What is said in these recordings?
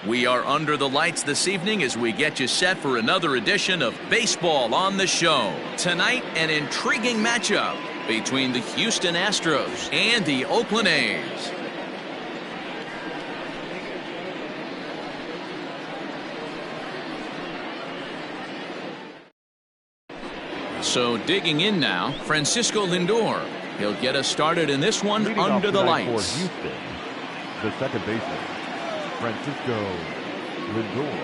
We are under the lights this evening as we get you set for another edition of Baseball on the Show. Tonight, an intriguing matchup between the Houston Astros and the Oakland A's. So digging in now, Francisco Lindor. He'll get us started in this one under the lights. For Houston, the second baseman, Francisco Lindor.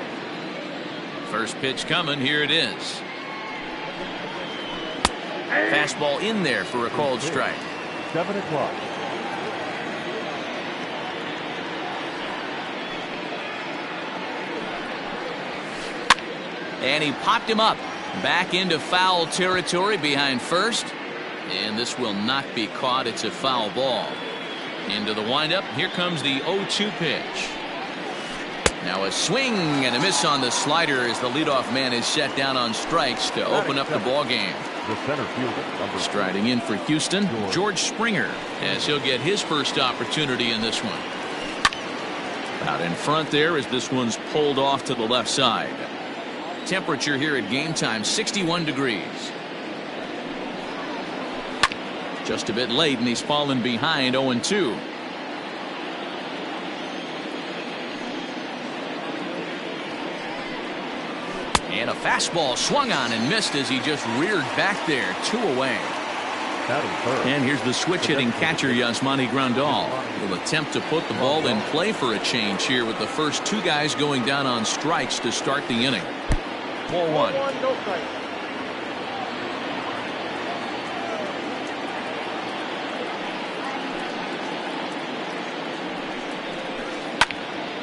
First pitch coming. Here it is. Fastball in there for a called strike. 7 o'clock. And he popped him up. Back into foul territory behind first. And this will not be caught. It's a foul ball. Into the windup. Here comes the 0-2 pitch. Now a swing and a miss on the slider as the leadoff man is set down on strikes to open up the ball game. The center fielder, Striding in for Houston, George Springer, as he'll get his first opportunity in this one. Out in front there as this one's pulled off to the left side. Temperature here at game time, 61 degrees. Just a bit late, and he's fallen behind 0-2. And a fastball swung on and missed as he just reared back there. 2 away. And here's the switch-hitting catcher, Yasmani Grandal. Will attempt to put the ball in play for a change here with the first 2 guys going down on strikes to start the inning. 4-1.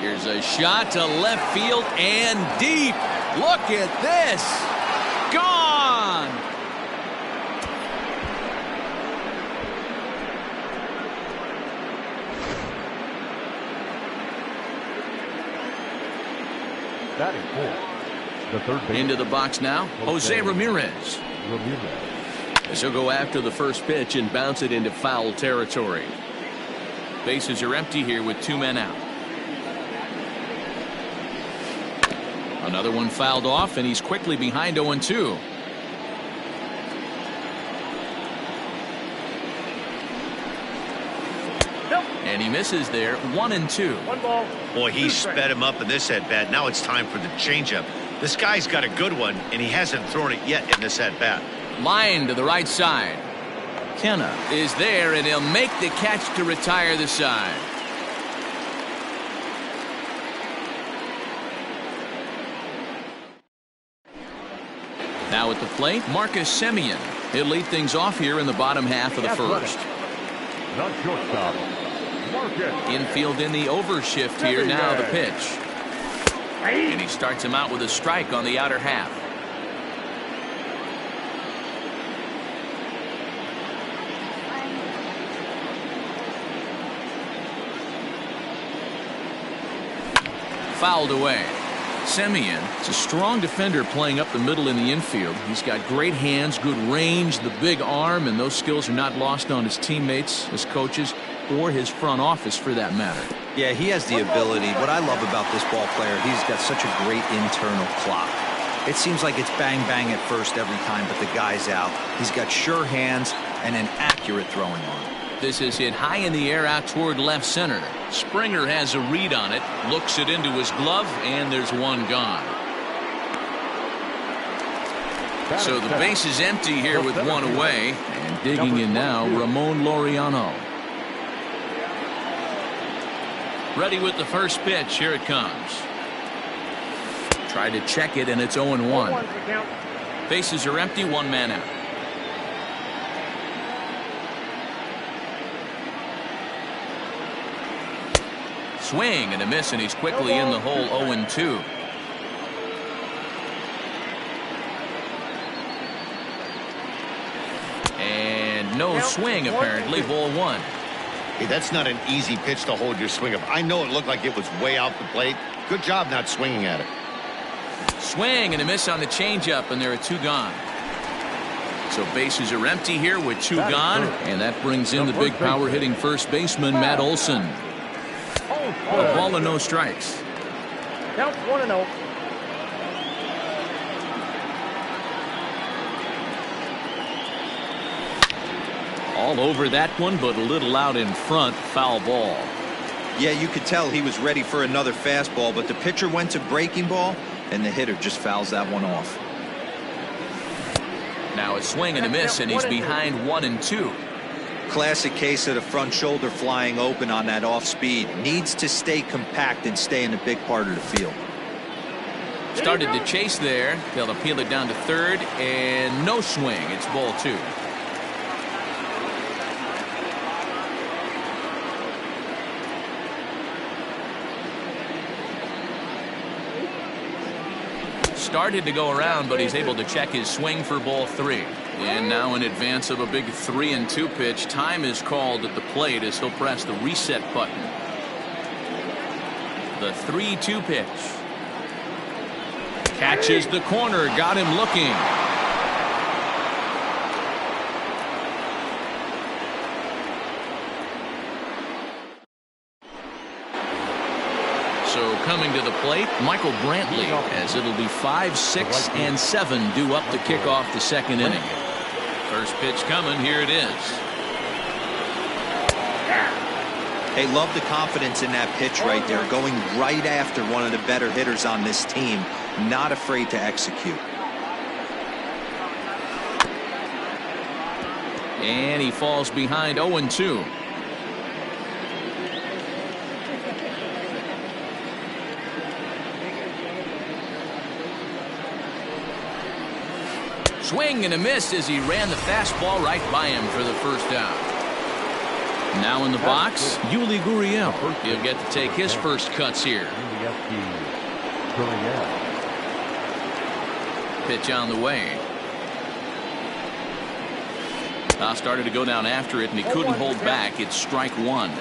Here's a shot to left field and deep. Look at this. Gone. Batting fourth. The third baseman. Into the box now, Jose Ramirez. As he'll go after the first pitch and bounce it into foul territory. Bases are empty here with 2 men out. Another one fouled off, and he's quickly behind 0-2. And he misses there. 1-2. One ball. Boy, he sped him up in this at bat. Now it's time for the changeup. This guy's got a good one, and he hasn't thrown it yet in this at bat. Line to the right side. Kenna is there, and he'll make the catch to retire the side. Now at the plate, Marcus Semien. He'll lead things off here in the bottom half of the first. Not shortstop. Marcus. Infield in the overshift here. Now the pitch. And he starts him out with a strike on the outer half. Fouled away. Semien is a strong defender playing up the middle in the infield. He's got great hands, good range, the big arm, and those skills are not lost on his teammates, his coaches, or his front office for that matter. Yeah, he has the ability. What I love about this ball player, he's got such a great internal clock. It seems like it's bang bang at first every time, but the guy's out. He's got sure hands and an accurate throwing arm. This is hit high in the air out toward left center. Springer has a read on it, looks it into his glove, and there's one gone. So the base is empty here with 1 away, and digging in now, Ramon Laureano. Ready with the first pitch. Here it comes. Try to check it, and it's 0-1. Bases are empty, 1 man out. Swing and a miss, and he's quickly in the hole. 0-2. And no swing apparently. Ball 1. Hey, that's not an easy pitch to hold your swing up. I know it looked like it was way out the plate. Good job not swinging at it. Swing and a miss on the changeup, and there are 2 gone. So bases are empty here with 2 gone, and that brings in the big power hitting first baseman Matt Olson. A ball and no strikes. Count 1-0. All over that one, but a little out in front. Foul ball. Yeah, you could tell he was ready for another fastball, but the pitcher went to breaking ball, and the hitter just fouls that one off. Now a swing and a miss, and he's behind 1-2. Classic case of the front shoulder flying open on that off speed. Needs to stay compact and stay in a big part of the field. Started to chase there. They'll appeal it down to third, and no swing. It's ball 2. Started to go around, but he's able to check his swing for ball 3. And now in advance of a big 3-2 pitch, time is called at the plate as he'll press the reset button. The 3-2 pitch. Catches the corner, got him looking. So coming to the plate, Michael Brantley, as it'll be 5, 6, and 7 due up to kick off the second inning. First pitch coming, here it is. Hey, love the confidence in that pitch right there, going right after one of the better hitters on this team, not afraid to execute. And he falls behind 0-2. Swing and a miss as he ran the fastball right by him for the first down. Now in the box, Yuli Gurriel. He'll get to take his first cuts here. Pitch on the way. Started to go down after it, and he couldn't hold back. It's strike 1.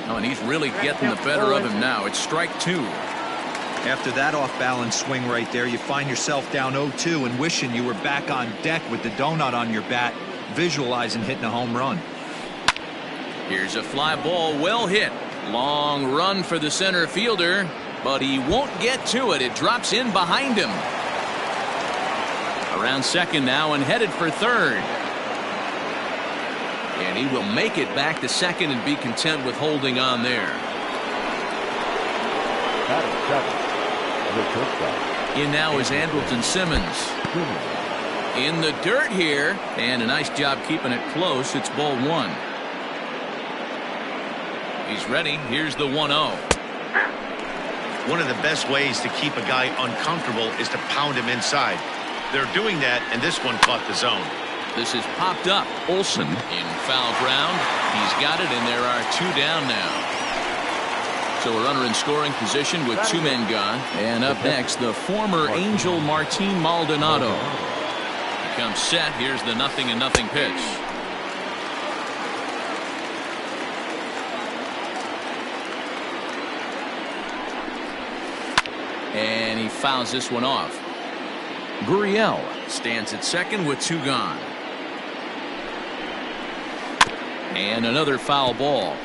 Oh, and he's really getting the better of him now. It's strike 2. After that off-balance swing right there, you find yourself down 0-2 and wishing you were back on deck with the donut on your bat, visualizing hitting a home run. Here's a fly ball, well hit. Long run for the center fielder, but he won't get to it. It drops in behind him. Around second now and headed for third. And he will make it back to second and be content with holding on there. In now is Andrelton Simmons. In the dirt here, and a nice job keeping it close. It's ball 1. He's ready. Here's the 1-0. One of the best ways to keep a guy uncomfortable is to pound him inside. They're doing that, and this one caught the zone. This is popped up. Olsen in foul ground. He's got it, and there are 2 down now. So a runner in scoring position with 2 men gone. And up next, the former Angel Martin Maldonado. He comes set. Here's the 0-0 pitch. And he fouls this one off. Gurriel stands at second with 2 gone. And another foul ball.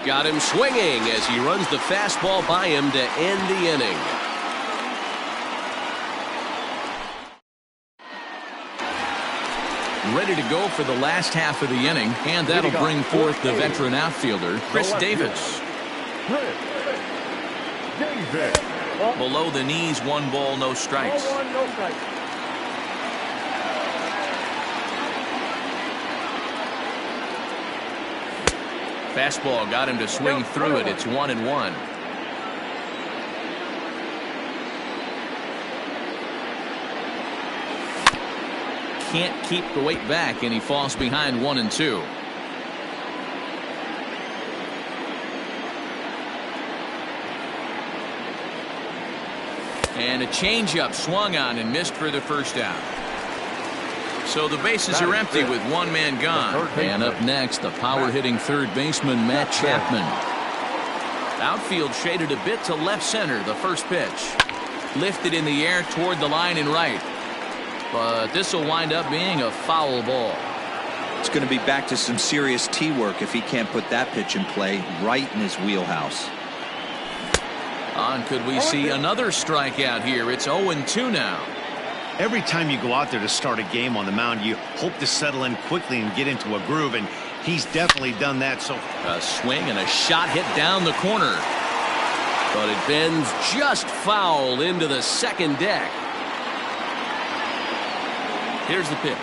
Got him swinging as he runs the fastball by him to end the inning. Ready to go for the last half of the inning, and that'll bring forth the veteran outfielder, Chris Davis. Below the knees, 1 ball, no strikes. Fastball got him to swing through it. It's 1-1. Can't keep the weight back, and he falls behind 1-2. And a changeup swung on and missed for the first out. So the bases are empty with 1 man gone. And up next, the power-hitting third baseman, Matt Chapman. Outfield shaded a bit to left center, the first pitch. lifted in the air toward the line and right. But this will wind up being a foul ball. It's going to be back to some serious tee work if he can't put that pitch in play right in his wheelhouse. And could we see another strikeout here? It's 0-2 now. Every time you go out there to start a game on the mound, you hope to settle in quickly and get into a groove, and he's definitely done that. So a swing and a shot hit down the corner, but it bends just foul into the second deck. Here's the pitch.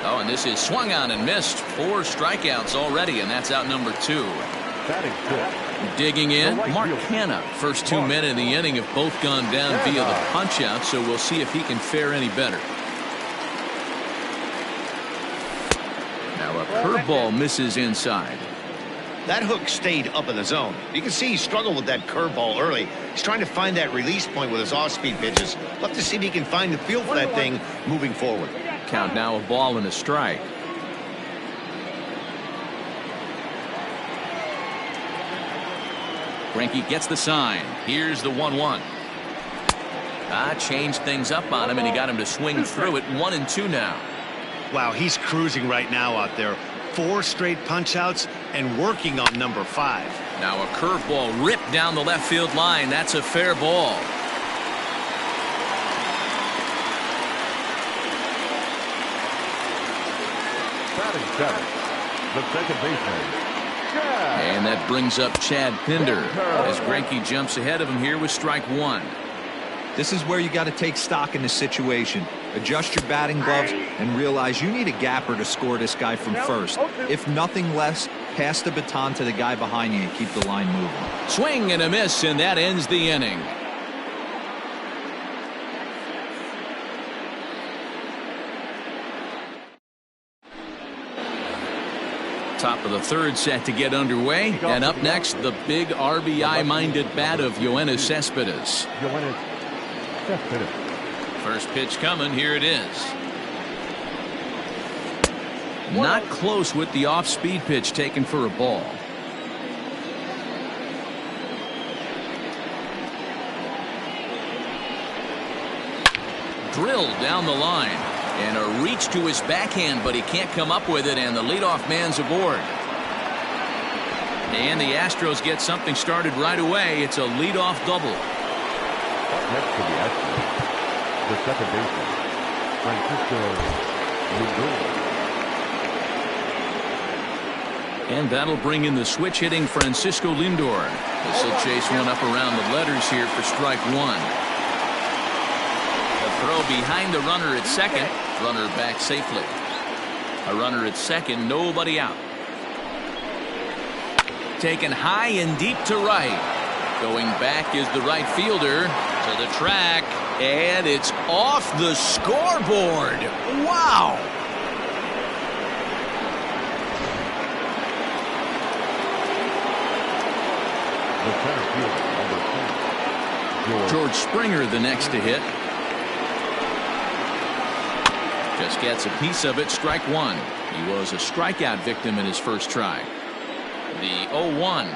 Oh, and this is swung on and missed. 4 strikeouts already, and that's out number 2. Batting fifth. Digging in, Mark Canha. First 2 men in the inning have both gone down via the punch out, so we'll see if he can fare any better. Now a curveball misses inside. that hook stayed up in the zone. You can see he struggled with that curveball early. He's trying to find that release point with his off-speed pitches. Love to see if he can find the feel for that thing moving forward. Count now a ball and a strike. Greinke gets the sign. Here's the 1-1. Changed things up on him, and he got him to swing through it. 1-2 now. Wow, he's cruising right now out there. 4 straight punch-outs and working on number 5. Now a curveball ripped down the left field line. That's a fair ball. Batting seventh, the second baseman. And that brings up Chad Pinder as Greinke jumps ahead of him here with strike 1. This is where you got to take stock in the situation. Adjust your batting gloves and realize you need a gapper to score this guy from first. If nothing less, pass the baton to the guy behind you and keep the line moving. Swing and a miss, and that ends the inning. Top of the third set to get underway, and up next, the big RBI-minded bat of Yoenis Cespedes. First pitch coming. Here it is. Not close with the off-speed pitch taken for a ball. Drilled down the line. And a reach to his backhand, but he can't come up with it, and the leadoff man's aboard. And the Astros get something started right away. It's a leadoff double. Next to the Astros, the second baseman, Francisco Lindor. And that'll bring in the switch hitting Francisco Lindor. This will chase one up around the letters here for strike 1. The throw behind the runner at second. Runner back safely. A runner at second, nobody out. Taken high and deep to right. Going back is the right fielder to the track, and it's off the scoreboard. Wow! The center fielder, number 2, George Springer the next to hit. Just gets a piece of it. Strike 1. He was a strikeout victim in his first try. The 0-1.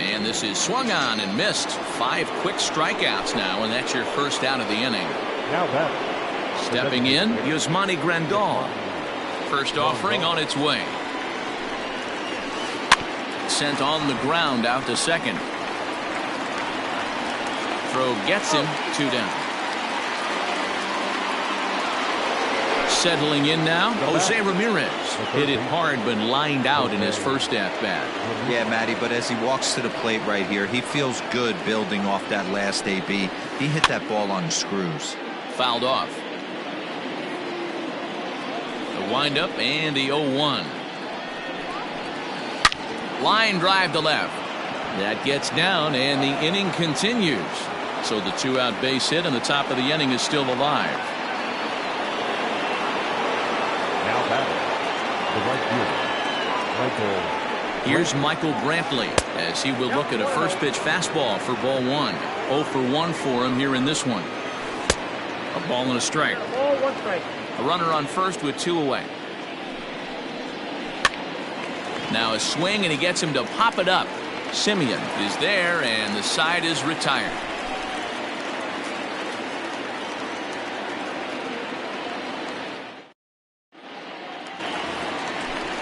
And this is swung on and missed. 5 quick strikeouts now, and that's your first out of the inning. now batting. Stepping in, Yasmani Grandal. First offering on its way. Sent on the ground out to second. Throw gets him. 2 down. Settling in now, Jose Ramirez. Hit it hard but lined out in his first at-bat. Yeah, Matty, but as he walks to the plate right here, he feels good building off that last AB. He hit that ball on the screws. Fouled off. The windup and the 0-1. Line drive to left. That gets down, and the inning continues. So the 2-out base hit, and the top of the inning is still alive. Now batting, the right fielder, Michael Here's Michael Brantley as he will look at a first pitch fastball for ball 1. 0 for 1 for him here in this one. A ball and a strike. A runner on first with 2 away. Now a swing, and he gets him to pop it up. Simeon is there, and the side is retired.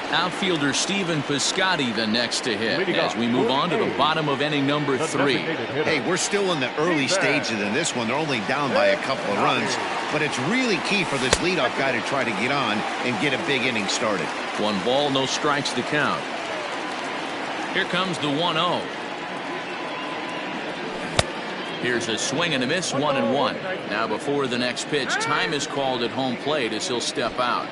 Outfielder Stephen Piscotty the next to hit as we move on to the bottom of inning number 3. Hey, we're still in the early stages in this one. They're only down by a couple of runs, but it's really key for this leadoff guy to try to get on and get a big inning started. 1 ball, no strikes to count. Here comes the 1-0. Here's a swing and a miss, 1-1. Now before the next pitch, time is called at home plate as he'll step out.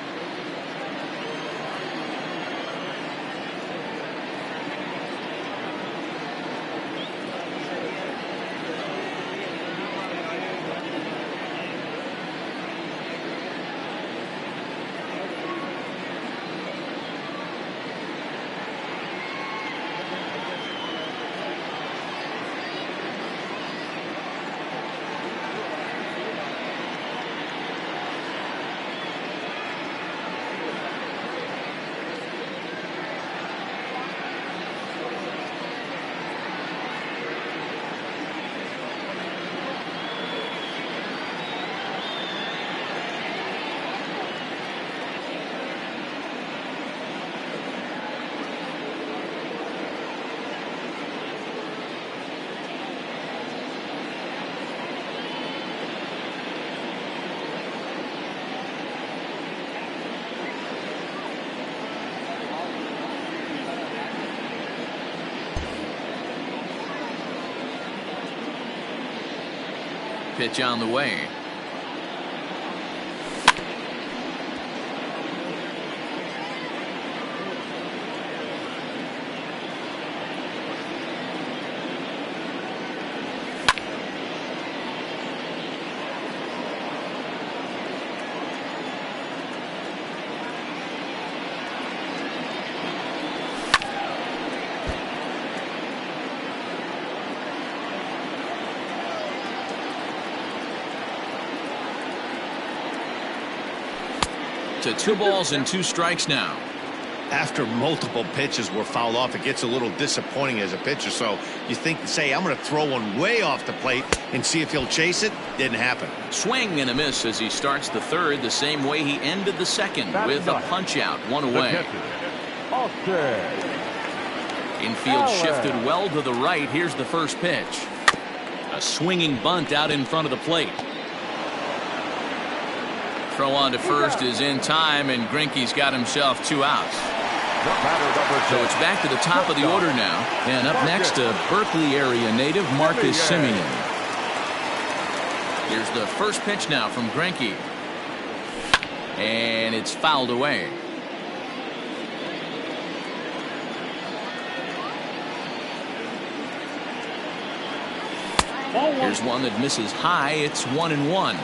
Pitch on the way. To 2 balls and 2 strikes now. After multiple pitches were fouled off, it gets a little disappointing as a pitcher. So you think, say, I'm going to throw one way off the plate and see if he'll chase it. Didn't happen. Swing and a miss as he starts the 3rd, the same way he ended the 2nd with a punch out, 1 away. Infield shifted well to the right. Here's the first pitch. A swinging bunt out in front of the plate. Throw on to first is in time, and Greinke's got himself 2 outs. So it's back to the top of the order now. And up next, a Berkeley area native, Marcus Simeon. Here's the first pitch now from Greinke. And it's fouled away. Here's one that misses high. It's 1-1.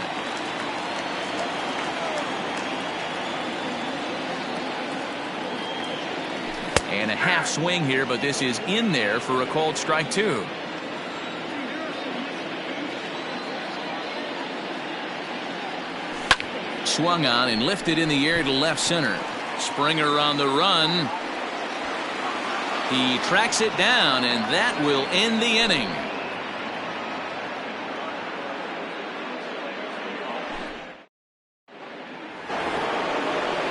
And a half swing here, but this is in there for a called strike 2. Swung on and lifted in the air to left center. Springer on the run. He tracks it down, and that will end the inning.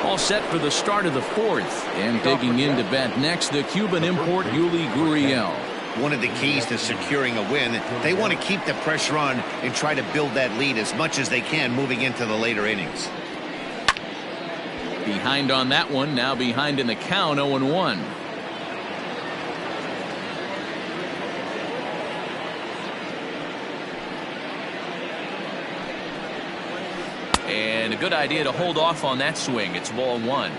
All set for the start of the 4th, and digging in to bat next, the Cuban import Yuli Gurriel. One of the keys to securing a win, they want to keep the pressure on and try to build that lead as much as they can moving into the later innings. Behind on that one, now behind in the count, 0-1. And a good idea to hold off on that swing. It's ball 1.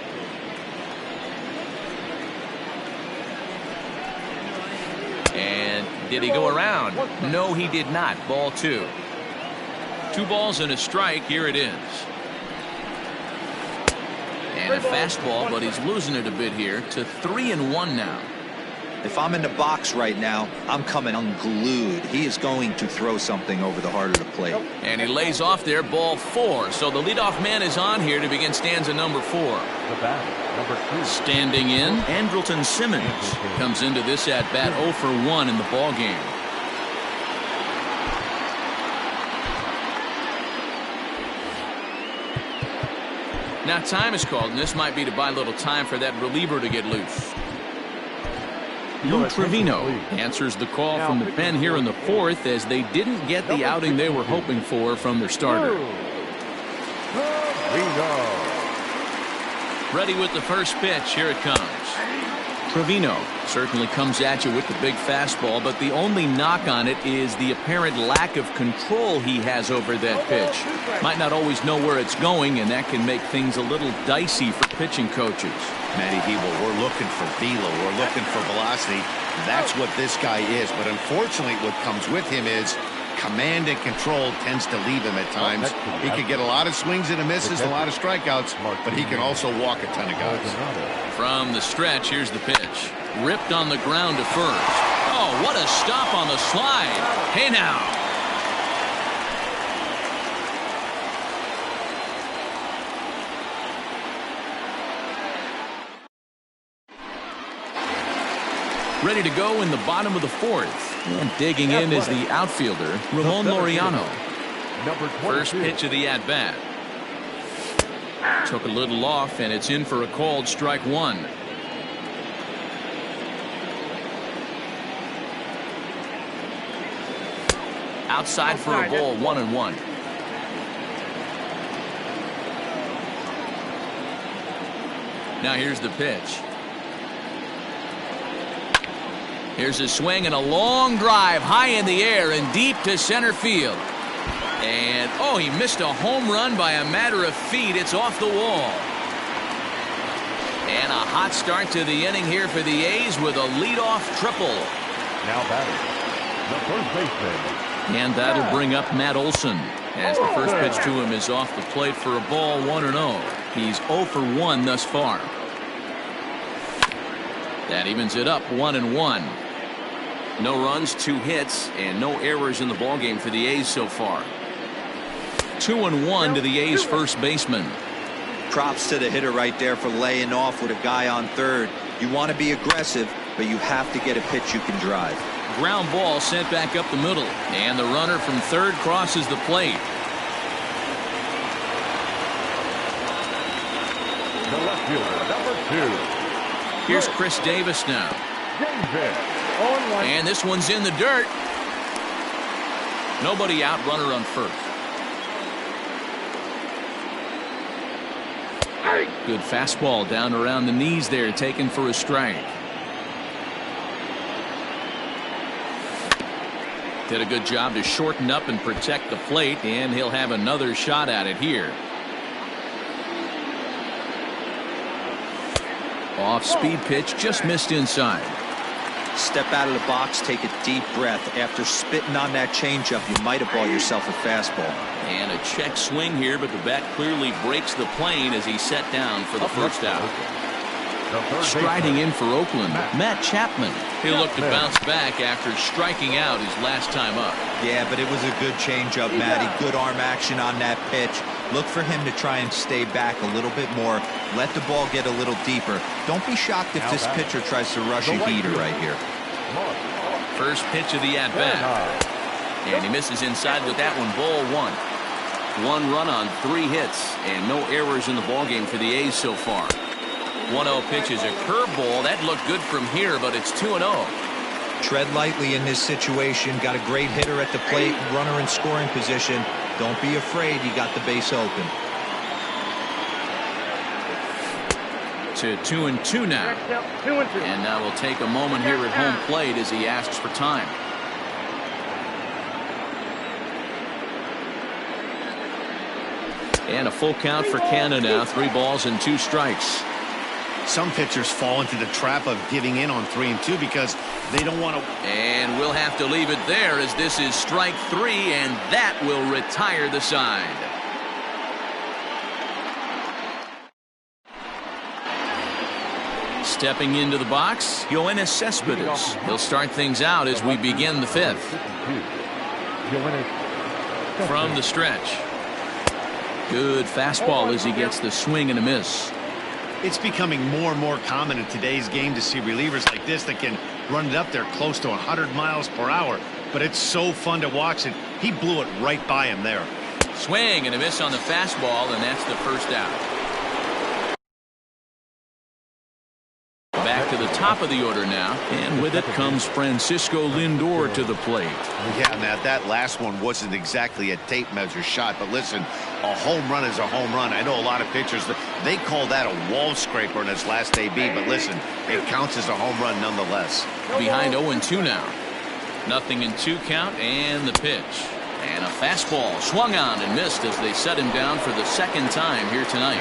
And did he go around? No, he did not. Ball 2. 2 balls and a strike. Here it is. And a fastball, but he's losing it a bit here to 3-1 now. If I'm in the box right now, I'm coming unglued. He is going to throw something over the heart of the plate. And he lays off there, ball 4. So the leadoff man is on here to begin stanza number 4. The bat, number 2. Standing in, Andrelton Simmons comes into this at bat 0 for 1 in the ball game. Now time is called, and this might be to buy a little time for that reliever to get loose. Lou Trevino answers the call from the pen here in the 4th, as they didn't get the outing they were hoping for from their starter. Ready with the first pitch. Here it comes. Trevino certainly comes at you with the big fastball, but the only knock on it is the apparent lack of control he has over that pitch. Might not always know where it's going, and that can make things a little dicey for pitching coaches. Matty Hebel, we're looking for velo. We're looking for velocity. That's what this guy is. But unfortunately, what comes with him is command and control tends to leave him at times. He could get a lot of swings and misses, a lot of strikeouts, but he can also walk a ton of guys. From the stretch, here's the pitch. Ripped on the ground to first. Oh, what a stop on the slide. Hey now. Ready to go in the bottom of the 4th. And digging in is the outfielder, Ramon Laureano. First pitch of the at-bat. Took a little off, and it's in for a called strike 1. Outside for a ball, 1-1. Now here's the pitch. Here's a swing and a long drive high in the air and deep to center field. And, oh, he missed a home run by a matter of feet. It's off the wall. And a hot start to the inning here for the A's with a leadoff triple. Now batting, the first baseman. And that'll bring up Matt Olson, as the first pitch to him is off the plate for a ball, 1-0. He's 0 for 1 thus far. That evens it up, 1-1. No runs, 2 hits, and no errors in the ballgame for the A's so far. 2-1 to the A's first baseman. Props to the hitter right there for laying off with a guy on third. You want to be aggressive, but you have to get a pitch you can drive. Ground ball sent back up the middle, and the runner from third crosses the plate. The left fielder, number 2. Here's Chris Davis now. And this one's in the dirt. Nobody out, runner on first. Good fastball down around the knees there, taken for a strike. Did a good job to shorten up and protect the plate, and he'll have another shot at it here. Off-speed pitch, just missed inside. Step out of the box, take a deep breath. After spitting on that changeup, you might have bought yourself a fastball. And a check swing here, but the bat clearly breaks the plane as he's set down for the first out. Striding in for Oakland, Matt Chapman. He'll look to bounce back after striking out his last time up. Yeah, but it was a good changeup, Matty. Good arm action on that pitch. Look for him to try and stay back a little bit more. Let the ball get a little deeper. Don't be shocked if this pitcher tries to rush a heater right here. First pitch of the at-bat. And he misses inside with that one, ball 1. 1 run on 3 hits, and no errors in the ballgame for the A's so far. 1-0 pitch is a curveball. That looked good from here, but it's 2-0. Tread lightly in this situation. Got a great hitter at the plate, runner in scoring position. Don't be afraid, you got the base open. To 2-2 now. And now we'll take a moment here at home plate as he asks for time. And a full count for Canada now. 3 balls and 2 strikes. Some pitchers fall into the trap of giving in on 3 and 2 because they don't want to. And we'll have to leave it there, as this is strike 3, and that will retire the side. Stepping into the box, Yoenis Cespedes. He'll start things out as we begin the fifth. From the stretch. Good fastball as he gets the swing and a miss. It's becoming more and more common in today's game to see relievers like this that can run it up there close to 100 miles per hour. But it's so fun to watch it. He blew it right by him there. Swing and a miss on the fastball, and that's the first out. Back to the top of the order now, and with it comes Francisco Lindor to the plate. Yeah, Matt, that last one wasn't exactly a tape measure shot, but listen, a home run is a home run. I know a lot of pitchers, they call that a wall scraper in its last AB, but listen, it counts as a home run nonetheless. Behind 0-2 now. 0-2 count, and the pitch. And a fastball swung on and missed as they set him down for the second time here tonight.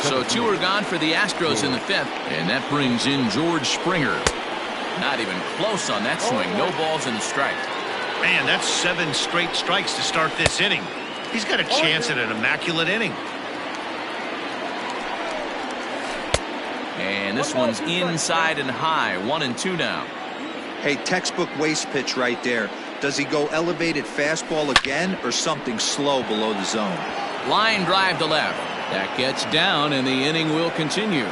So 2 are gone for the Astros in the fifth, and that brings in George Springer. Not even close on that swing. No balls and a strike. Man, that's 7 straight strikes to start this inning. He's got a chance at an immaculate inning. And this one's inside and high. 1-2 now. Hey, textbook waste pitch right there. Does he go elevated fastball again or something slow below the zone? Line drive to left. That gets down, and the inning will continue.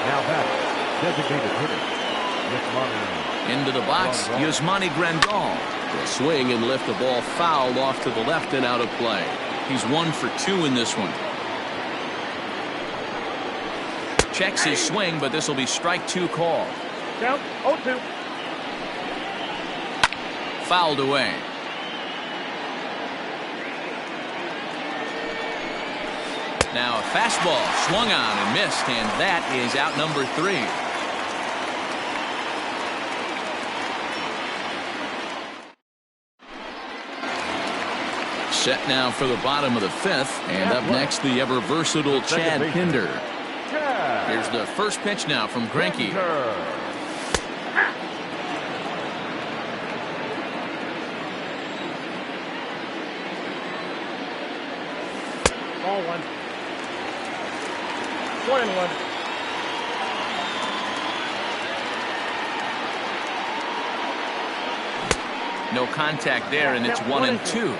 Now back, designated hitter, Yasmani. Into the box, Yasmani Grandal. Will swing and lift the ball foul off to the left and out of play. He's 1 for 2 in this one. Checks his swing, but this will be strike 2 call. Count 0-2. Fouled away. Now a fastball swung on and missed, and that is out number 3. Set now for the bottom of the fifth, and up next the ever versatile Chad Pinder. Here's the first pitch now from Greinke. Ball 1. 1-1. No contact there, and it's 1-2.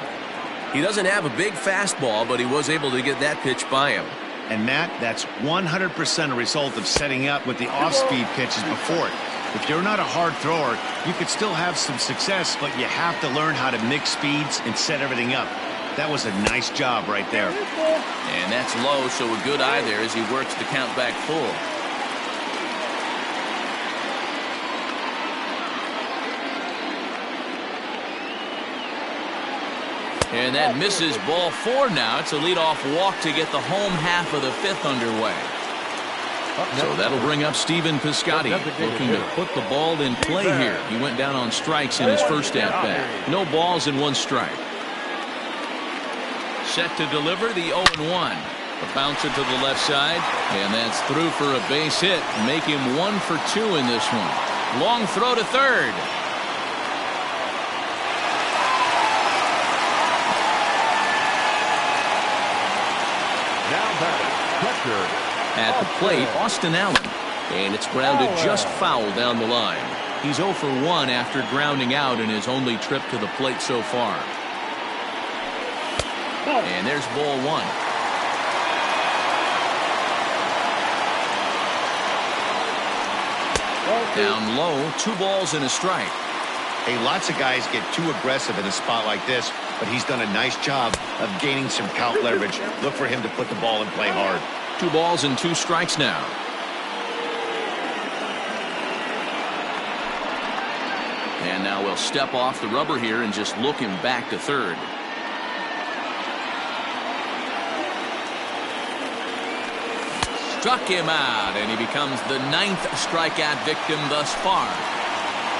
He doesn't have a big fastball, but he was able to get that pitch by him. And Matt, that's 100% a result of setting up with the off-speed pitches before it. If you're not a hard thrower, you could still have some success, but you have to learn how to mix speeds and set everything up. That was a nice job right there. And that's low, so a good eye there as he works the count back full. And that misses ball 4 now. It's a leadoff walk to get the home half of the fifth underway. So that'll bring up Stephen Piscotty, looking to put the ball in play here. He went down on strikes in his first at-bat. No balls and 1 strike. Set to deliver the 0-1. A bouncer to the left side, and that's through for a base hit. Make him 1 for 2 in this one. Long throw to third. Now batting, catcher. At the plate, Austin Allen. And it's grounded just foul down the line. He's 0 for 1 after grounding out in his only trip to the plate so far. And there's ball 1. Down low, 2 balls and a strike. Hey, lots of guys get too aggressive in a spot like this, but he's done a nice job of gaining some count leverage. Look for him to put the ball in play hard. 2 balls and 2 strikes now. And now we'll step off the rubber here and just look him back to third. Struck him out, and he becomes the 9th strikeout victim thus far.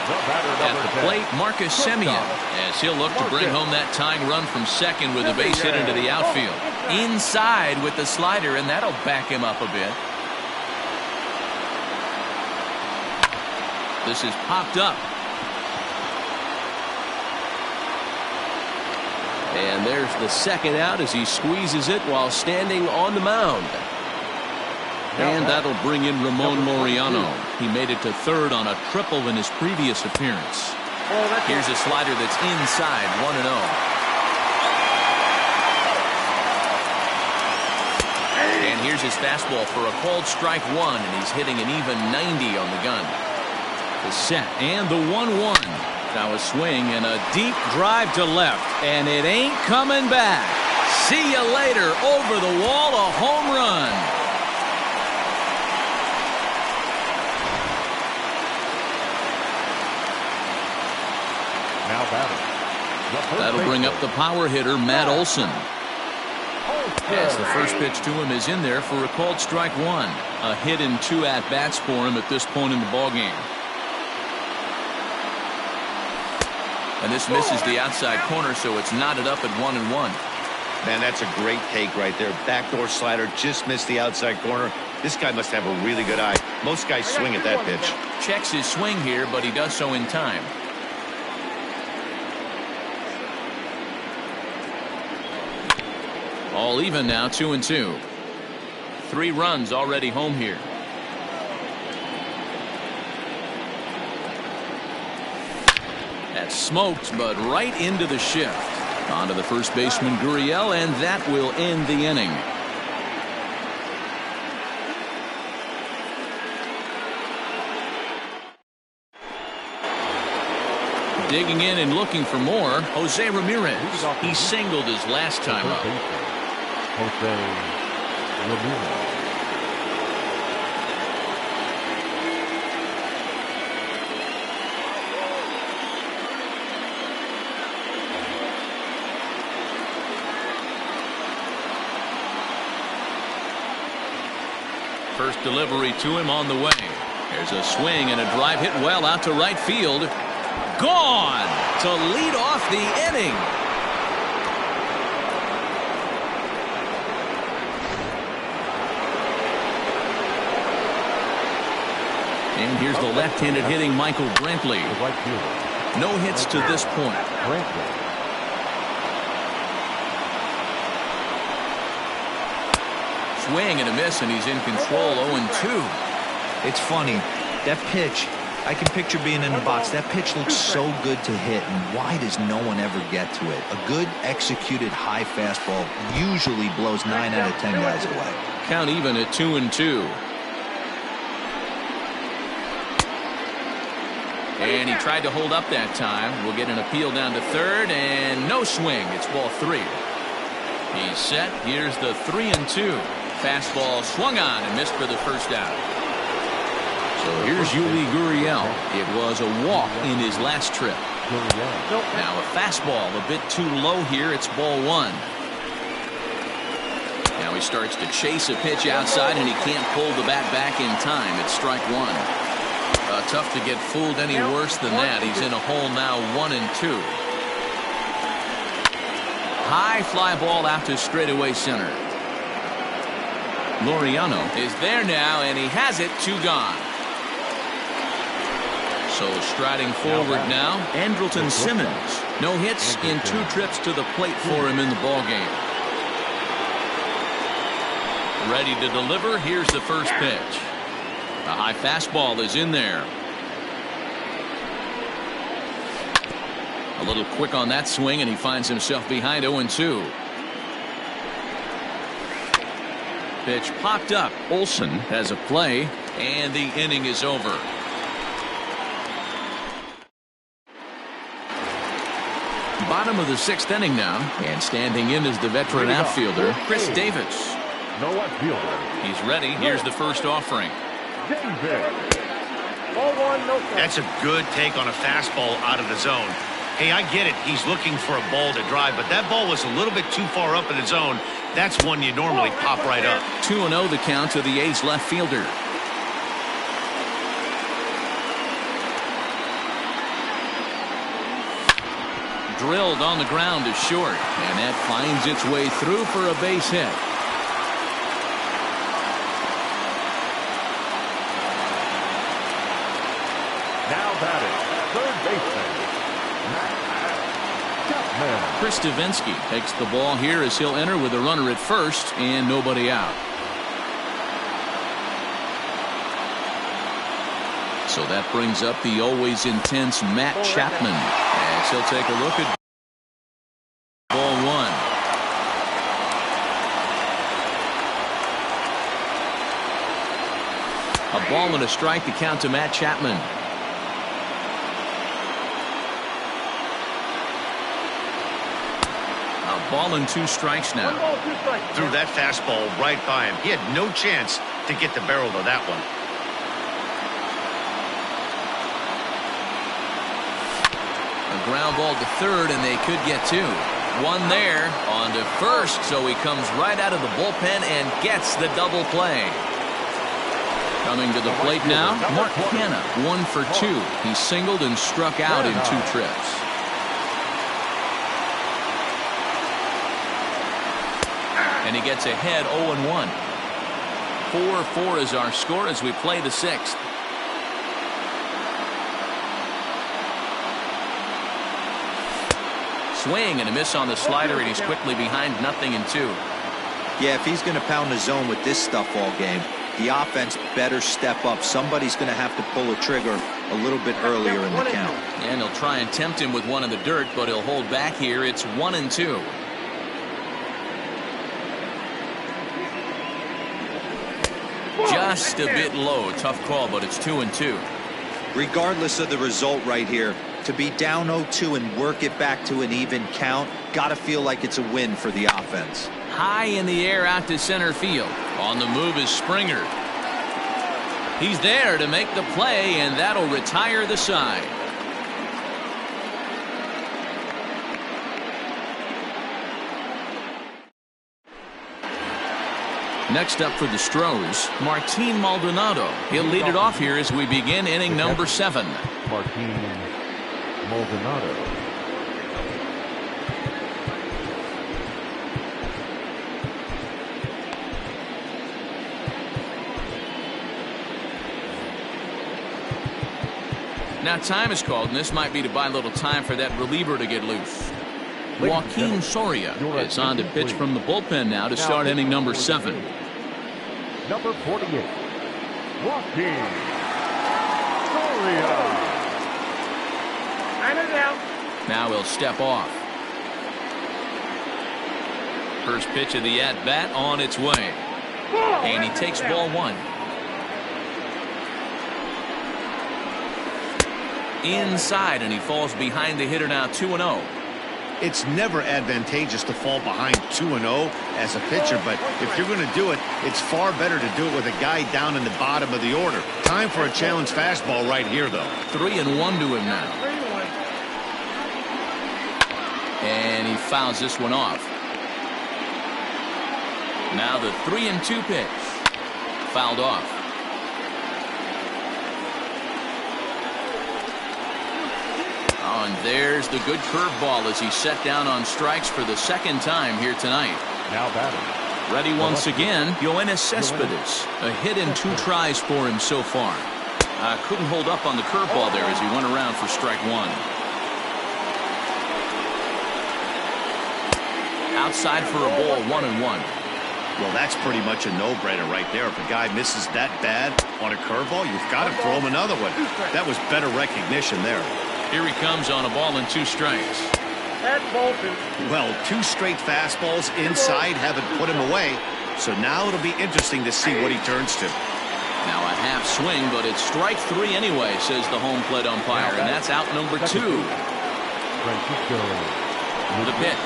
At the plate, Marcus Semien, as he'll look to bring home that tying run from second with a base hit into the outfield. Inside with the slider, and that'll back him up a bit. This is popped up. And there's the second out as he squeezes it while standing on the mound. And that'll bring in Ramon Laureano. He made it to third on a triple in his previous appearance. Here's a slider that's inside, 1-0. And here's his fastball for a called strike one, and he's hitting an even 90 on the gun. The set and the 1-1. Now a swing and a deep drive to left, and it ain't coming back. See you later. Over the wall, a home run. Now batting. That'll bring up the power hitter, Matt Olson. As the first pitch to him is in there for a called strike one. A hit in 2 at-bats for him at this point in the ballgame. And this misses the outside corner, so it's knotted up at 1-1. Man, that's a great take right there. Backdoor slider just missed the outside corner. This guy must have a really good eye. Most guys swing at that pitch. Checks his swing here, but he does so in time. All even now, 2-2. 3 runs already home here. That's smoked, but right into the shift. On to the first baseman, Gurriel, and that will end the inning. Digging in and looking for more, Jose Ramirez. He singled his last time up. Jose Ramirez. First delivery to him on the way. There's a swing and a drive hit well out to right field. Gone to lead off the inning. And here's the left-handed hitting Michael Brantley. No hits to this point. Swing and a miss, and he's in control. 0-2. It's funny. That pitch, I can picture being in the box. That pitch looks so good to hit, and why does no one ever get to it? A good executed high fastball usually blows 9 out of 10 guys away. Count even at 2-2. And he tried to hold up that time. We'll get an appeal down to third, and no swing. It's ball 3. He's set. Here's the 3-2. Fastball swung on and missed for the first out. So here's Yuli Gurriel. It was a walk in his last trip. Now a fastball a bit too low here. It's ball 1. Now he starts to chase a pitch outside, and he can't pull the bat back in time. It's strike 1. Tough to get fooled any worse than that. He's in a hole now, 1-2. High fly ball out to straightaway center. Laureano is there now, and he has it. 2 gone. So striding forward now, Andrelton Simmons. No hits in 2 trips to the plate for him in the ballgame. Ready to deliver. Here's the first pitch. A high fastball is in there. A little quick on that swing, and he finds himself behind. 0-2. Pitch popped up. Olson has a play, and the inning is over. Bottom of the 6th inning now, and standing in is the veteran outfielder, Chris Davis. No outfielder. He's ready. Here's the first offering. That's a good take on a fastball out of the zone. Hey, I get it. He's looking for a ball to drive, but that ball was a little bit too far up in the zone. That's one you normally pop right up. 2-0 the count to the A's left fielder. Drilled on the ground is short, and that finds its way through for a base hit. Now batting, third baseman, Matt Chapman. Chris Davinsky takes the ball here as he'll enter with a runner at first and nobody out. So that brings up the always intense Matt Chapman as he'll take a look at ball one. A ball and a strike to count to Matt Chapman. A ball and 2 strikes now. Threw that fastball right by him. He had no chance to get the barrel of that one. A ground ball to third, and they could get 2. One there on to first, so he comes right out of the bullpen and gets the double play. Coming to the plate now, Mark Canha, 1 for 2. He singled and struck out in 2 trips. And he gets ahead 0-1. 4-4 is our score as we play the 6th. Swing and a miss on the slider, and he's quickly behind 0-2. Yeah, if he's going to pound the zone with this stuff all game, the offense better step up. Somebody's going to have to pull a trigger a little bit earlier in the count. And he'll try and tempt him with one in the dirt, but he'll hold back here. It's 1-2. Just a bit low. Tough call, but it's 2-2. Regardless of the result right here, to be down 0-2 and work it back to an even count, got to feel like it's a win for the offense. High in the air out to center field. On the move is Springer. He's there to make the play, and that'll retire the side. Next up for the Stros, Martin Maldonado. He'll lead it off here as we begin inning number 7. Martin Maldonado. Now time is called, and this might be to buy a little time for that reliever to get loose. Joaquin Soria is on to pitch from the bullpen now to start inning number 7. Number 48, Joaquin Soria. Now he'll step off. First pitch of the at-bat on its way. And he takes ball 1. Inside, and he falls behind the hitter now 2-0. It's never advantageous to fall behind 2-0 as a pitcher, but if you're going to do it, it's far better to do it with a guy down in the bottom of the order. Time for a challenge fastball right here, though. 3-1 to him now. And he fouls this one off. Now the 3-2 pitch. Fouled off. Oh, and there's the good curveball as he's set down on strikes for the 2nd time here tonight. Now batting. Ready once again, Yoenis Cespedes. A hit in 2 tries for him so far. Couldn't hold up on the curveball there as he went around for strike 1. Outside for a ball, 1-1. Well, that's pretty much a no-brainer right there. If a guy misses that bad on a curveball, you've got to throw him another one. That was better recognition there. Here he comes on a ball and 2 strikes. Well, 2 straight fastballs inside haven't put him away. So now it'll be interesting to see what he turns to. Now a half swing, but it's strike 3 anyway, says the home plate umpire, and that's out number 2. The pitch.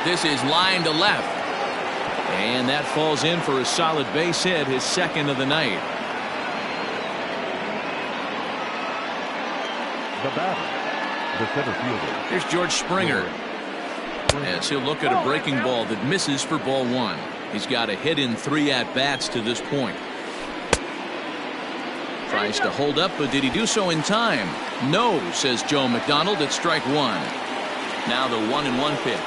This is line to left. And that falls in for a solid base hit, his 2nd of the night. The batter, the center fielder. Here's George Springer. As he'll look at a breaking ball that misses for ball 1. He's got a hit in 3 at-bats to this point. Tries to hold up, but did he do so in time? No, says Joe McDonald at strike 1. Now the 1-1 pitch.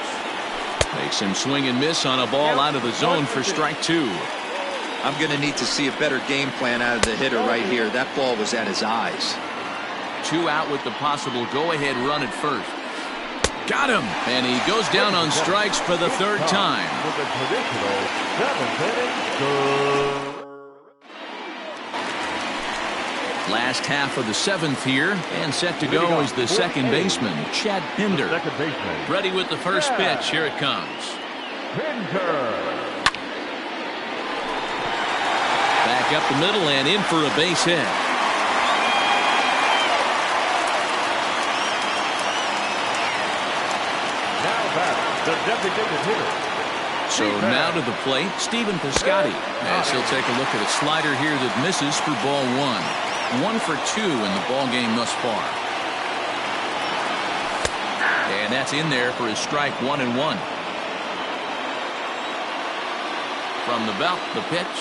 Makes him swing and miss on a ball out of the zone for strike 2. I'm going to need to see a better game plan out of the hitter right here. That ball was at his eyes. 2 out with the possible go-ahead run at first. Got him. And he goes down on strikes for the third time. With a traditional 7th-inning score. Last half of the 7th here, and set to go is the second baseman, Chad Pinder. Second baseman. Ready with the first pitch. Here it comes. Pinder. Back up the middle and in for a base hit. Now back, the designated hitter. So now to the plate, Stephen Piscotty, as he'll take a look at a slider here that misses for ball 1. 1 for 2 in the ball game thus far. And that's in there for his strike 1-1. From the belt, the pitch.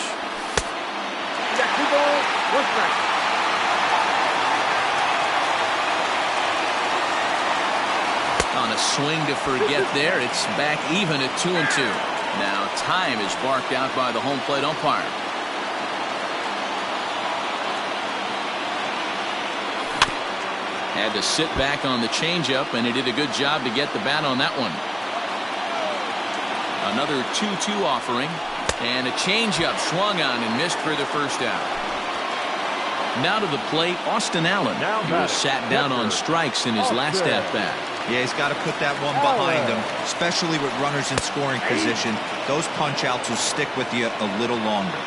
On a swing to forget there, it's back even at 2-2. Now time is barked out by the home plate umpire. Had to sit back on the changeup, and he did a good job to get the bat on that one. Another 2-2 offering, and a changeup swung on and missed for the first out. Now to the plate, Austin Allen. He was sat down on strikes in his last at-bat. Yeah, he's got to put that one behind him, especially with runners in scoring position. Those punch-outs will stick with you a little longer.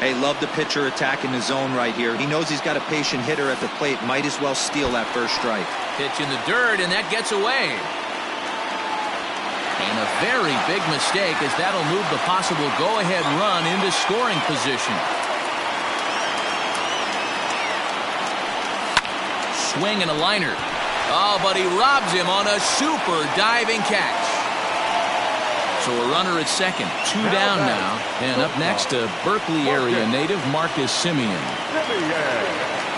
Hey, love the pitcher attacking the zone right here. He knows he's got a patient hitter at the plate. Might as well steal that first strike. Pitch in the dirt, and that gets away. And a very big mistake, as that'll move the possible go-ahead run into scoring position. Swing and a liner. Oh, but he robs him on a super diving catch. So a runner at second, 2 down now. And up next, a Berkeley area native, Marcus Semien.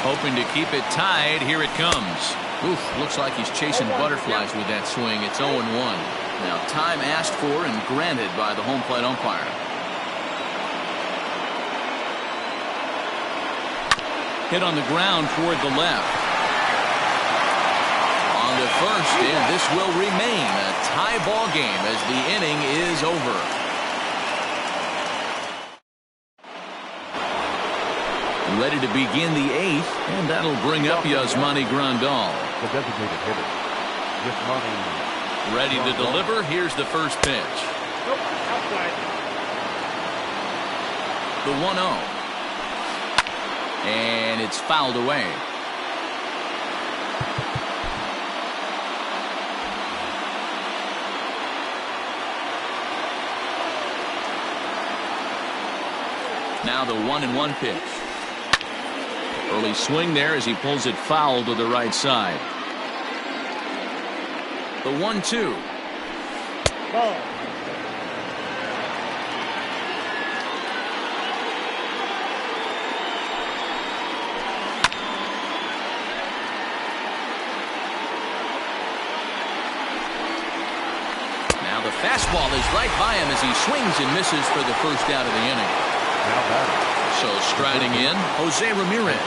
Hoping to keep it tied. Here it comes. Oof, looks like he's chasing butterflies with that swing. It's 0-1. Now time asked for and granted by the home plate umpire. Hit on the ground toward the left. On to first, and this will remain a tie ball game as the inning is over. Ready to begin the 8th, and that'll bring up Yasmani Grandal. The designated hitter, Yasmani. Ready to deliver. Here's the first pitch. The 1-0. And it's fouled away. Now the 1-1 pitch. Early swing there as he pulls it foul to the right side. The 1-2. Now the fastball is right by him as he swings and misses for the first out of the inning. So striding in, Jose Ramirez.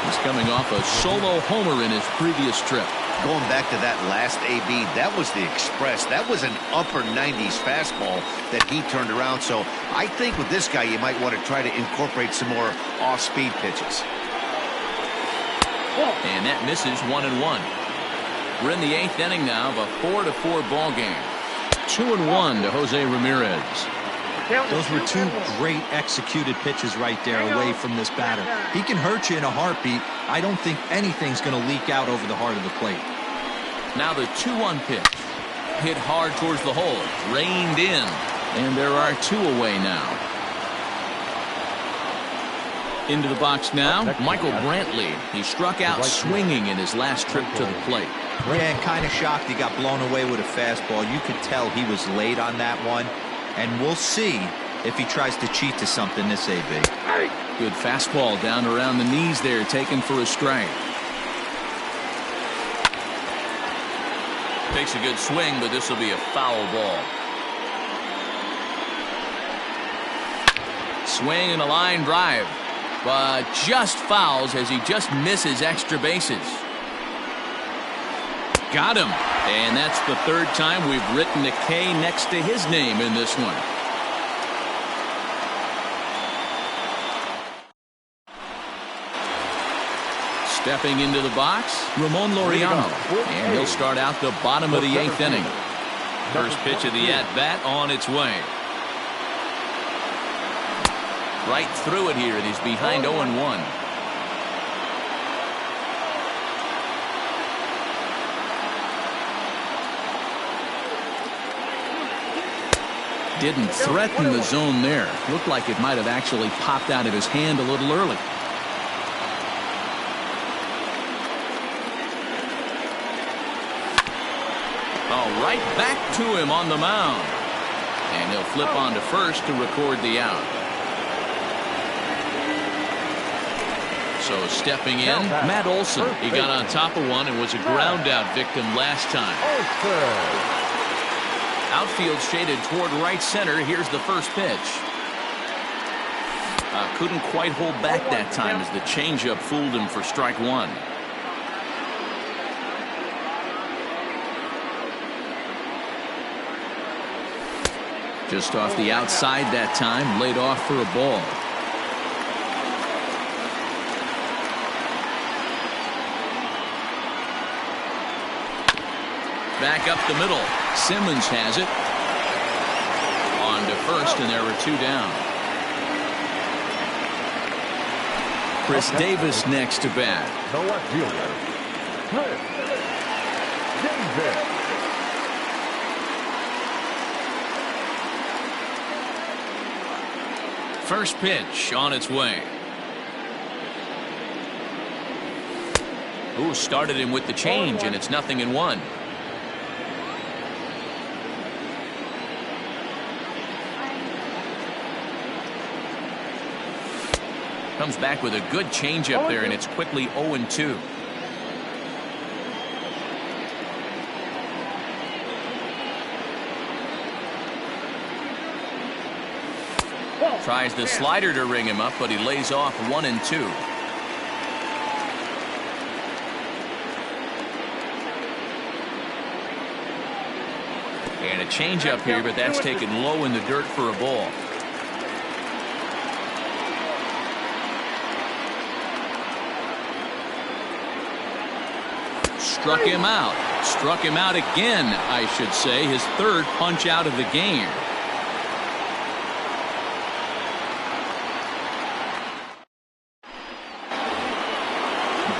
He's coming off a solo homer in his previous trip. Going back to that last AB, that was the express. That was an upper 90s fastball that he turned around. So I think with this guy, you might want to try to incorporate some more off-speed pitches. And that misses 1-1. We're in the 8th inning now of a 4-4 ball game. 2-1 to Jose Ramirez. Those were 2 great executed pitches right there away from this batter. He can hurt you in a heartbeat. I don't think anything's going to leak out over the heart of the plate. Now the 2-1 pitch. Hit hard towards the hole. Reined in. And there are 2 away now. Into the box now, Michael Brantley. He struck out swinging in his last trip to the plate. Yeah, kind of shocked he got blown away with a fastball. You could tell he was late on that one. And we'll see if he tries to cheat to something this AB. Good fastball down around the knees there, taken for a strike. Takes a good swing, but this will be a foul ball. Swing and a line drive, but just fouls as he just misses extra bases. Got him. And that's the third time we've written a K next to his name in this one. Stepping into the box, Ramon Laureano. And he'll start out the bottom of the 8th inning. First pitch of the at-bat on its way. Right through it here, and he's behind 0-1. Didn't threaten the zone there. Looked like it might have actually popped out of his hand a little early. Right back to him on the mound. And he'll flip on to first to record the out. So stepping in, Matt Olson. He got on top of one and was a ground out victim last time. Outfield shaded toward right center. Here's the first pitch. Couldn't quite hold back that time as the changeup fooled him for strike one. Just off the outside that time, laid off for a ball. Back up the middle. Simmons has it. On to first, and there are 2 down. Chris Davis next to bat. The left fielder, Chris Davis. First pitch on its way. Ooh, started him with the change, and it's 0-1. Comes back with a good changeup there, and it's quickly 0-2. Tries the slider to ring him up, but he lays off 1-2. And a changeup here, but that's taken low in the dirt for a ball. Struck him out. Struck him out again, I should say. His third punch out of the game.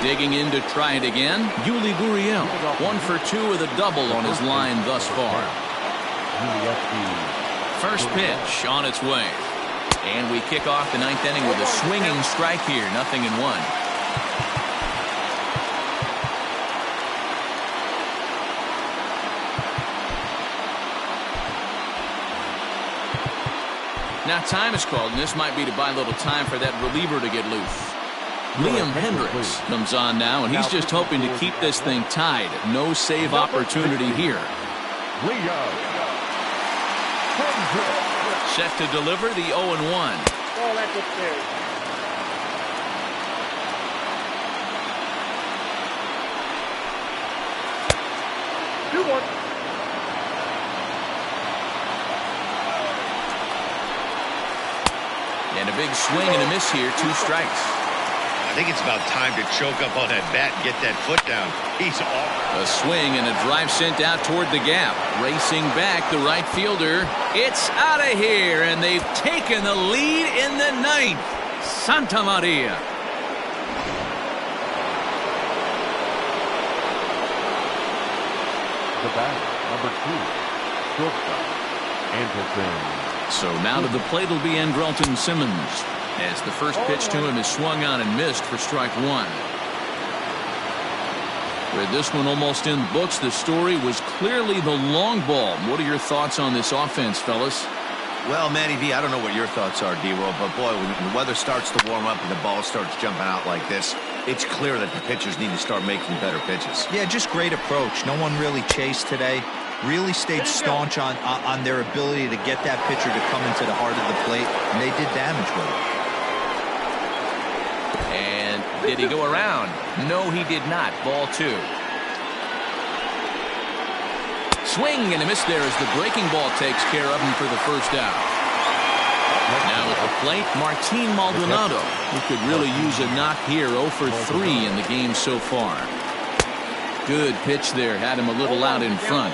Digging in to try it again. Yuli Gurriel. 1 for 2 with a double on his line thus far. First pitch on its way. And we kick off the 9th inning with a swinging strike here. 0-1. Now time is called, and this might be to buy a little time for that reliever to get loose. Liam Hendricks comes on now, and he's just hoping to keep this thing tied. No save opportunity here. Set to deliver the 0-1. And a big swing and a miss here. 2 strikes. I think it's about time to choke up on that bat and get that foot down. He's off. A swing and a drive sent out toward the gap. Racing back, the right fielder. It's out of here, and they've taken the lead in the 9th. Santa Maria. The batter, number 2, shortstop, Anderson. So now to the plate will be Andrelton Simmons, as the first pitch to him is swung on and missed for strike 1. With this one almost in the books, the story was clearly the long ball. What are your thoughts on this offense, fellas? Well, Manny V, I don't know what your thoughts are, D-Roll, but boy, when the weather starts to warm up and the ball starts jumping out like this, it's clear that the pitchers need to start making better pitches. Yeah, just great approach. No one really chased today. Really stayed staunch on their ability to get that pitcher to come into the heart of the plate, and they did damage with it. And did he go around? No, he did not. Ball 2. swing and a miss there as the breaking ball takes care of him for the first out. Now at the plate, Martin Maldonado, who could really use a knock here. 0 for 3 in the game so far. Good pitch there, had him a little out in front.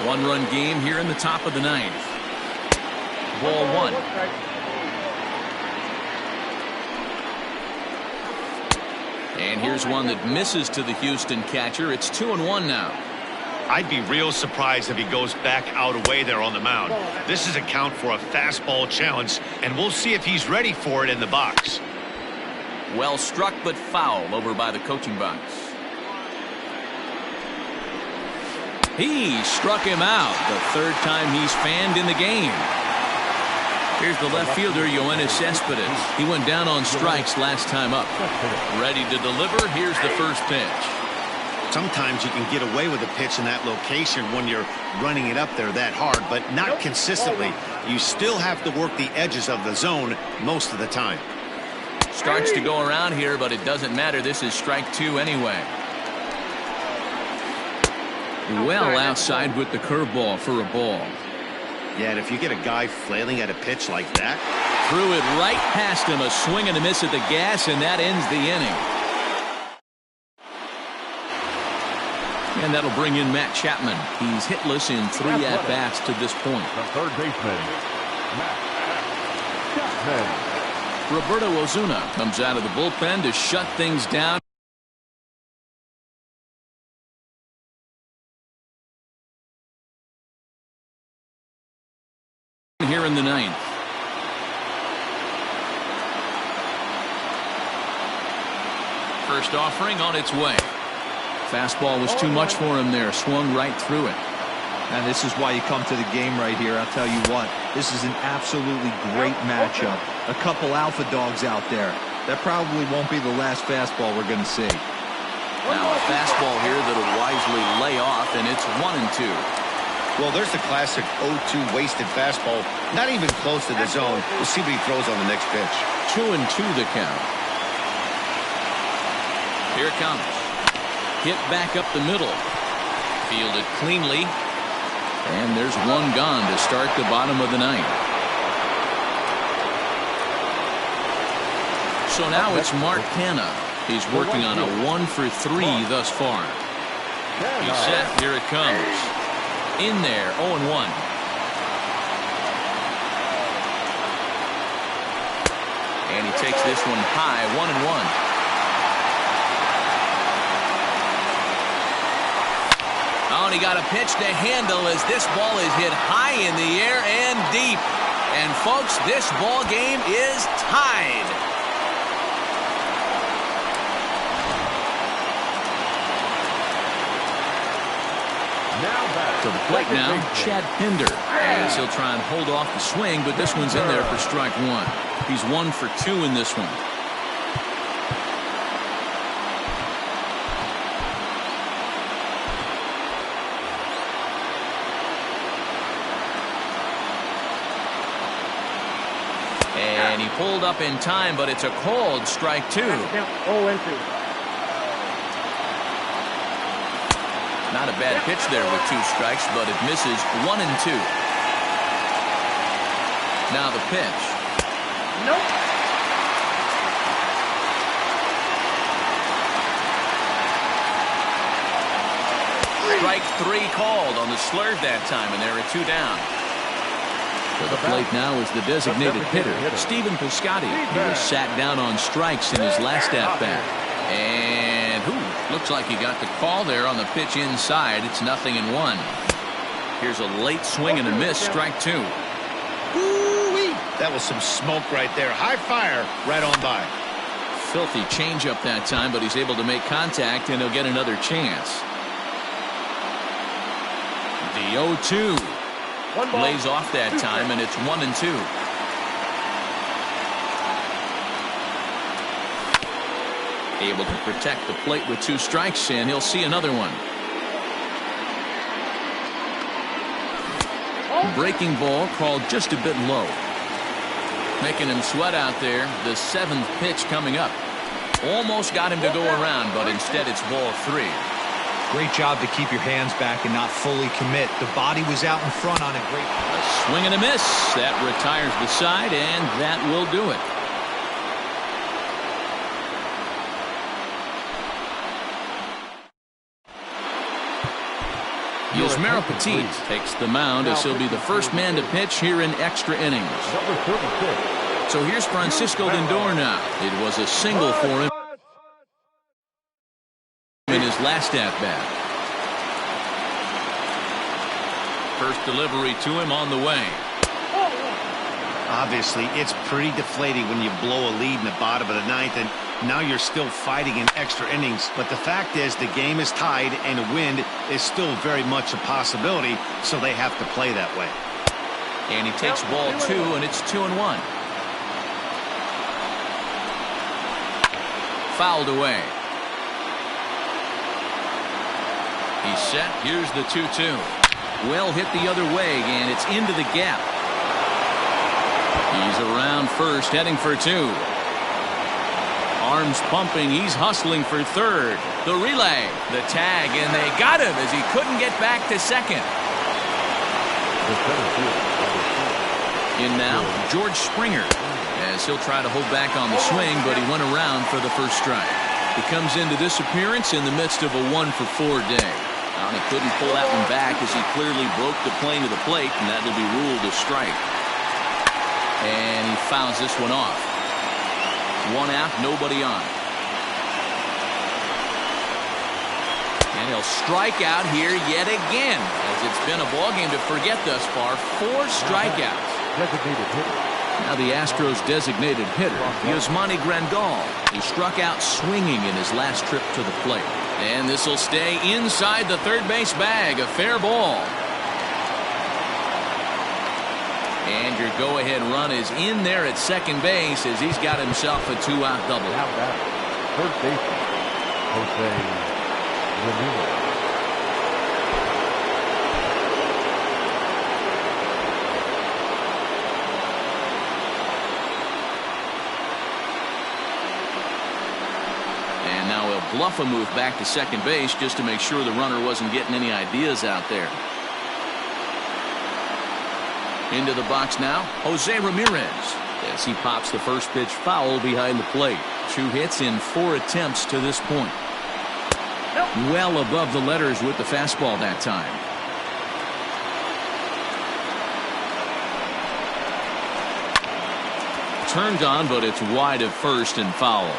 1-run game here in the top of the 9th. Ball 1. And here's one that misses to the Houston catcher. It's 2-1 now. I'd be real surprised if he goes back out away there on the mound. This is a count for a fastball challenge, and we'll see if he's ready for it in the box. Well struck, but foul over by the coaching box. He struck him out. The third time he's fanned in the game. Here's the left fielder, Yoenis Cespedes. He went down on strikes last time up. Ready to deliver. Here's the first pitch. Sometimes you can get away with a pitch in that location when you're running it up there that hard, but not consistently. You still have to work the edges of the zone most of the time. Starts to go around here, but it doesn't matter. This is strike 2 anyway. Well outside with the curveball for a ball. Yeah, and if you get a guy flailing at a pitch like that. Threw it right past him. A swing and a miss at the gas, and that ends the inning. And that'll bring in Matt Chapman. He's hitless in 3 at-bats to this point. The third baseman, Matt Chapman. Roberto Osuna comes out of the bullpen to shut things down. Here in the 9th. First offering on its way. Fastball was too much for him there. Swung right through it. And this is why you come to the game right here. I'll tell you what, this is an absolutely great matchup. A couple alpha dogs out there. That probably won't be the last fastball we're going to see. Now a fastball here that'll wisely lay off, and it's 1-2. Well, there's the classic 0-2 wasted fastball. Not even close to the zone. We'll see what he throws on the next pitch. 2-2 the count. Here it comes. Hit back up the middle. Fielded cleanly. And there's one gone to start the bottom of the 9th. So now it's Mark Canha. He's working on a 1 for 3 thus far. He's set. Here it comes. In there, 0-1. And he takes this one high, 1-1. Oh, and he got a pitch to handle as this ball is hit high in the air and deep. And folks, this ball game is tied. To the plate now, Chad Pinder, as he'll try and hold off the swing, but this one's in there for strike 1. He's 1 for 2 in this one. And he pulled up in time, but it's a called strike 2. 0-2. Not a bad pitch there with 2 strikes, but it misses 1-2. Now the pitch. Nope. Strike 3 called on the slurve that time, and there are 2 down. To the plate now is the designated hitter, Stephen Piscotty. He was sat down on strikes in his last at-bat. And looks like he got the call there on the pitch inside. It's 0-1. Here's a late swing and a miss, strike 2. Ooh-wee. That was some smoke right there. High fire right on by. Filthy changeup that time, but he's able to make contact, and he'll get another chance. The 0-2 lays off that time, and it's 1-2. Able to protect the plate with 2 strikes, and he'll see another one. Breaking ball called just a bit low. Making him sweat out there. The 7th pitch coming up. Almost got him to go around, but instead it's ball 3. Great job to keep your hands back and not fully commit. The body was out in front on a great... A swing and a miss. That retires the side, and that will do it. Yusmeiro Petit takes the mound as he'll be the first man to pitch here in extra innings. Number 36. So here's Francisco Lindor now. It was a single for him in his last at-bat. First delivery to him on the way. Obviously, it's pretty deflating when you blow a lead in the bottom of the ninth, and now you're still fighting in extra innings. But the fact is, the game is tied, and a win is still very much a possibility, so they have to play that way. And he takes ball 2, and it's 2-1. Fouled away. He's set. Here's the 2-2. Well hit the other way, and it's into the gap. He's around first, heading for 2. Arms pumping. He's hustling for third. The relay, the tag, and they got him as he couldn't get back to second. In now, George Springer, as he'll try to hold back on the swing, but he went around for the first strike. He comes into this appearance in the midst of a 1-for-4 day. He couldn't pull that one back as he clearly broke the plane to the plate, and that'll be ruled a strike. And he fouls this one off. 1 out, nobody on. And he'll strike out here yet again, as it's been a ballgame to forget thus far. 4 strikeouts. Designated hitter. Now the Astros' designated hitter, Yasmani Grandal, who struck out swinging in his last trip to the plate. And this will stay inside the third base bag. A fair ball. And your go-ahead run is in there at second base as he's got himself a 2-out double. Now back, third baseman, Jose Ramirez. And now he'll bluff a move back to second base just to make sure the runner wasn't getting any ideas out there. Into the box now, Jose Ramirez, as he pops the first pitch foul behind the plate. 2 hits in 4 attempts to this point. Well above the letters with the fastball that time. Turned on, but it's wide of first and foul.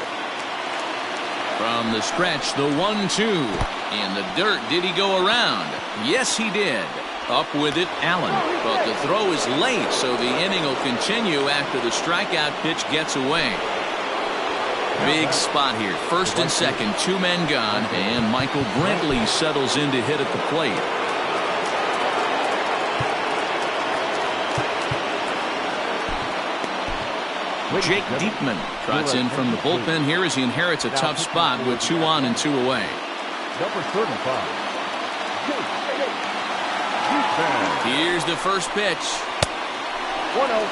From the stretch, the 1-2. In the dirt, did he go around? Yes, he did. Up with it, Allen. But the throw is late, so the inning will continue after the strikeout pitch gets away. Big spot here. First and second, 2 men gone, and Michael Brantley settles in to hit at the plate. Jake Diekman trots in from the bullpen here as he inherits a tough spot with 2 on and 2 away. Number 35. Here's the first pitch. 1-0.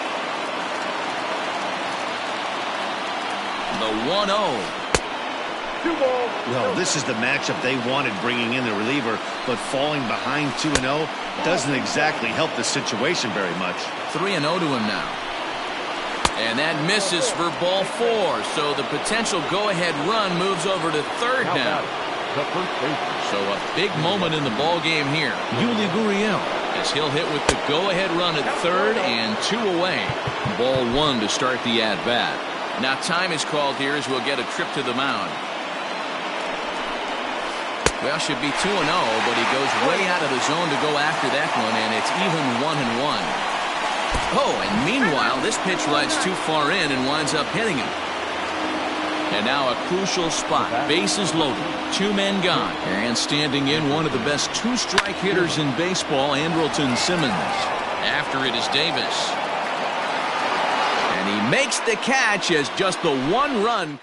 The 1-0. 2 balls. Well, this is the matchup they wanted, bringing in the reliever, but falling behind 2-0 doesn't exactly help the situation very much. 3-0 to him now. And that misses for ball 4, so the potential go-ahead run moves over to third now. The first baseman. So a big moment in the ball game here. Yuli Gurriel, as he'll hit with the go-ahead run at third and 2 away. Ball 1 to start the at-bat. Now time is called here as we'll get a trip to the mound. Well, should be 2-0, but he goes way out of the zone to go after that one, and it's even 1-1. Oh, and meanwhile, this pitch rides too far in and winds up hitting him. And now a crucial spot. Bases loaded. 2 men gone. And standing in, one of the best 2-strike hitters in baseball, Andrelton Simmons. After it is Davis. And he makes the catch as just the 1 run.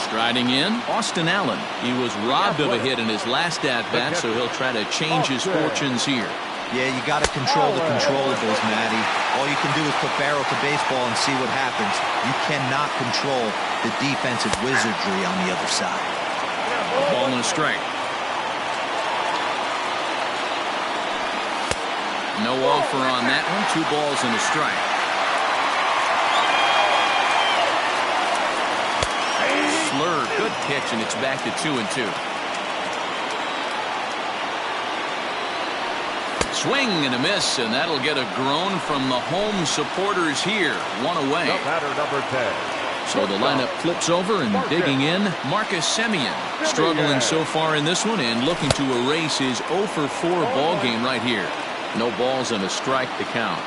Striding in, Austin Allen. He was robbed of a hit in his last at-bat, so he'll try to change his fortunes here. Yeah, you got to control the controllables, Matty. All you can do is put barrel to baseball and see what happens. You cannot control the defensive wizardry on the other side. and a strike. No offer on that one. 2 balls and a strike. Slurve, good pitch, and it's back to 2-2. Swing and a miss, and that'll get a groan from the home supporters here. 1 away. The batter, number 10. So the lineup flips over, and digging in, Marcus Semien. Struggling so far in this one and looking to erase his 0-for-4 ball game right here. No balls and a strike to count.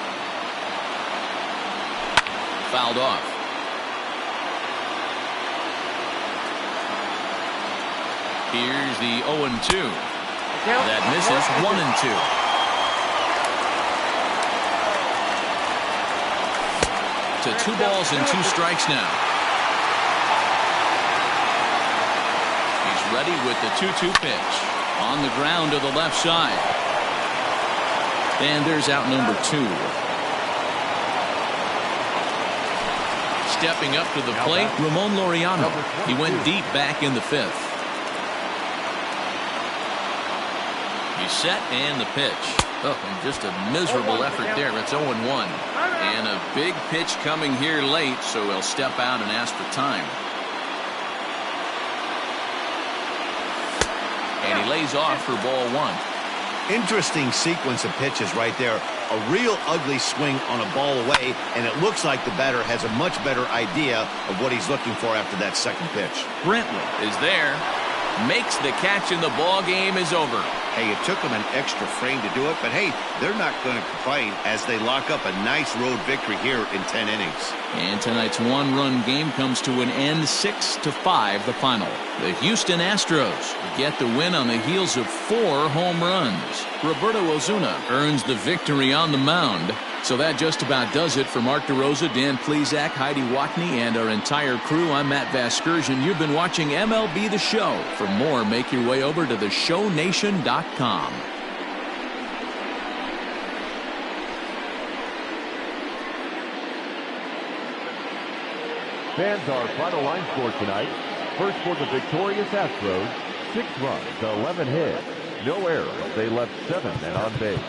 Fouled off. Here's the 0-2. That misses. 1-2. To 2 balls and 2 strikes now. He's ready with the 2-2 pitch. On the ground to the left side. And there's out number 2. Stepping up to the plate, Ramon Laureano. He went deep back in the 5th. He's set and the pitch. Oh, and just a miserable effort there. It's 0-1. And a big pitch coming here late, so he'll step out and ask for time. And he lays off for ball 1. Interesting sequence of pitches right there. A real ugly swing on a ball away, and it looks like the batter has a much better idea of what he's looking for after that second pitch. Brentwood is there. Makes the catch, and the ball game is over. Hey, it took them an extra frame to do it, but hey, they're not going to complain as they lock up a nice road victory here in 10 innings. And tonight's 1-run game comes to an end, 6-5 the final. The Houston Astros get the win on the heels of 4 home runs. Roberto Osuna earns the victory on the mound. So that just about does it for Mark DeRosa, Dan Plesac, Heidi Watney, and our entire crew. I'm Matt Vasgersian. You've been watching MLB The Show. For more, make your way over to theshownation.com. Fans, our final line score tonight. First for the victorious Astros, 6 runs, 11 hits, no errors. They left 7 men on base.